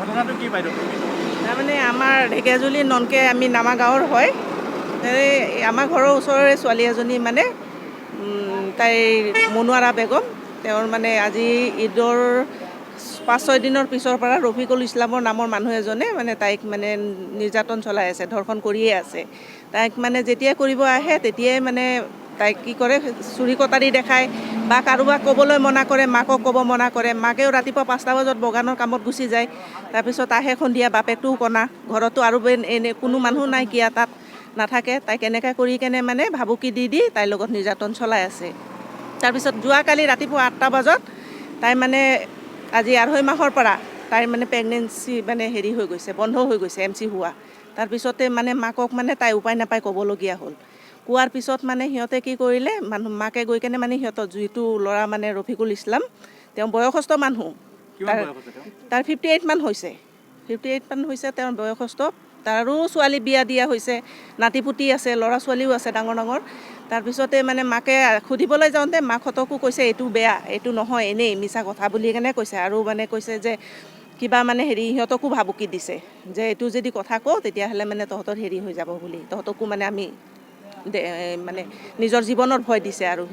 ঘটনাটো কি বাইদেউ? তাৰমানে আমাৰ ঢেকীয়াজুলি ননকে আমি নামা গাঁৱৰ হয়। আমাৰ ঘৰৰ ওচৰৰে ছোৱালী এজনী মানে তাইৰ মনোৱাৰা বেগম, তেওঁৰ মানে আজি ঈদৰ 5-6 দিনৰ পিছৰ পৰা ৰফিকুল ইছলামৰ নামৰ মানুহ এজনে মানে তাইক মানে নিৰ্যাতন চলাই আছে, ধৰ্ষণ কৰিয়ে আছে। তাইক মানে যেতিয়াই কৰিব আহে তেতিয়াই মানে তাইক কি কৰে, চুৰি কটাৰী দেখায় বা কাৰোবাক ক'বলৈ মনা কৰে, মাকক ক'ব মনা কৰে। মাকেও ৰাতিপুৱা 5টা বজাত বগানৰ কামত গুচি যায়। তাৰপিছত আহে সন্ধিয়া, বাপেকটোও কনা, ঘৰতো আৰু এনে কোনো মানুহ নাইকিয়া, তাত নাথাকে। তাই কেনেকৈ কৰি কেনে মানে ভাবুকি দি তাইৰ লগত নিৰ্যাতন চলাই আছে। তাৰপিছত যোৱাকালি ৰাতিপুৱা 8টা বজাত তাই মানে আজি 2.5 মাহৰ পৰা তাইৰ মানে প্ৰেগনেঞ্চি মানে হেৰি হৈ গৈছে, বন্ধ হৈ গৈছে, MC হোৱা। তাৰপিছতে মানে মাকক মানে তাই উপায় নাপায় ক'বলগীয়া হ'ল। কোৱাৰ পিছত মানে সিহঁতে কি কৰিলে, মাকে গৈ কেনে মানে সিহঁতৰ যিটো ল'ৰা মানে ৰফিকুল ইছলাম, তেওঁ বয়সস্থ মানুহ, তাৰ 58 মান হৈছে, 58 মান হৈছে তেওঁৰ বয়সস্থ। তাৰো ছোৱালী বিয়া দিয়া হৈছে, নাতিপুতি আছে, ল'ৰা ছোৱালীও আছে ডাঙৰ ডাঙৰ। তাৰপিছতে মানে মাকে সুধিবলৈ যাওঁতে মাকহঁতকো কৈছে এইটো বেয়া, এইটো নহয়, এনেই মিছা কথা বুলি কেনে কৈছে। আৰু মানে কৈছে যে কিবা মানে হেৰি, সিহঁতকো ভাবুকি দিছে যে এইটো যদি কথা কওঁ তেতিয়াহ'লে মানে তহঁতৰ হেৰি হৈ যাব বুলি, তহঁতকো মানে আমি মানে নিজৰ জীৱনৰ ভয় দিছে। আৰু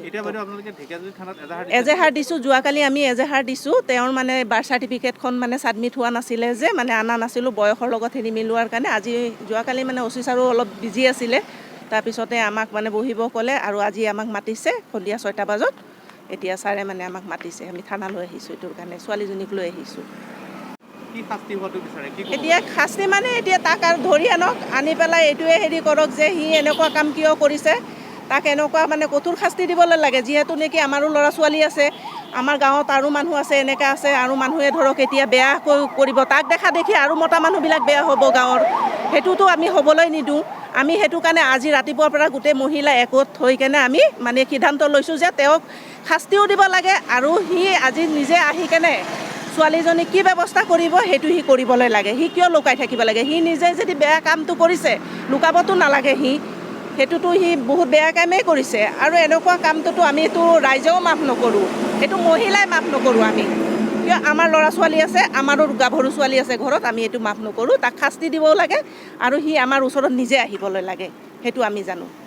এজেহাৰ দিছোঁ, যোৱাকালি আমি এজেহাৰ দিছোঁ। তেওঁৰ মানে বাৰ্থ চাৰ্টিফিকেটখন মানে ছাবমিট হোৱা নাছিলে যে, মানে অনা নাছিলোঁ বয়সৰ লগত হেৰি মিলোৱাৰ কাৰণে। যোৱাকালি মানে অচি ছাৰো অলপ বিজি আছিলে। তাৰপিছতে আমাক মানে বহিব ক'লে আৰু আজি আমাক মাতিছে সন্ধিয়া 6টা বজাত। এতিয়া ছাৰে মানে আমাক মাতিছে, আমি থানালৈ আহিছোঁ, এইটোৰ কাৰণে ছোৱালীজনীক লৈ আহিছোঁ। এতিয়া শাস্তি মানে এতিয়া তাক আৰু ধৰি আনক, আনি পেলাই এইটোৱে হেৰি কৰক যে সি এনেকুৱা কাম কিয় কৰিছে, তাক এনেকুৱা মানে কঠোৰ শাস্তি দিবলৈ লাগে। যিহেতু নেকি আমাৰো ল'ৰা ছোৱালী আছে, আমাৰ গাঁৱত আৰু মানুহ আছে, এনেকৈ আছে। আৰু মানুহে ধৰক এতিয়া বেয়া কৰিব, তাক দেখা দেখি আৰু মতা মানুহবিলাক বেয়া হ'ব গাঁৱৰ, সেইটোতো আমি হ'বলৈ নিদিওঁ। আমি সেইটো কাৰণে আজি ৰাতিপুৱাৰ পৰা গোটেই মহিলা একগোট হৈ কেনে আমি মানে সিদ্ধান্ত লৈছোঁ যে তেওঁক শাস্তিও দিব লাগে। আৰু সি আজি নিজে আহি কেনে ছোৱালীজনীক কি ব্যৱস্থা কৰিব সেইটো সি কৰিবলৈ লাগে। সি কিয় লুকাই থাকিব লাগে? সি নিজে যদি বেয়া কামটো কৰিছে, লুকাবতো নালাগে। সেইটোতো সি বহুত বেয়া কামেই কৰিছে। আৰু এনেকুৱা কামটোতো আমিতো ৰাইজেও মাফ নকৰোঁ, এইটো মহিলাই মাফ নকৰোঁ আমি। কিয়, আমাৰ ল'ৰা ছোৱালী আছে, আমাৰো গাভৰু ছোৱালী আছে ঘৰত, আমি এইটো মাফ নকৰোঁ। তাক শাস্তি দিবও লাগে আৰু সি আমাৰ ওচৰত নিজে আহিবলৈ লাগে, সেইটো আমি জানো।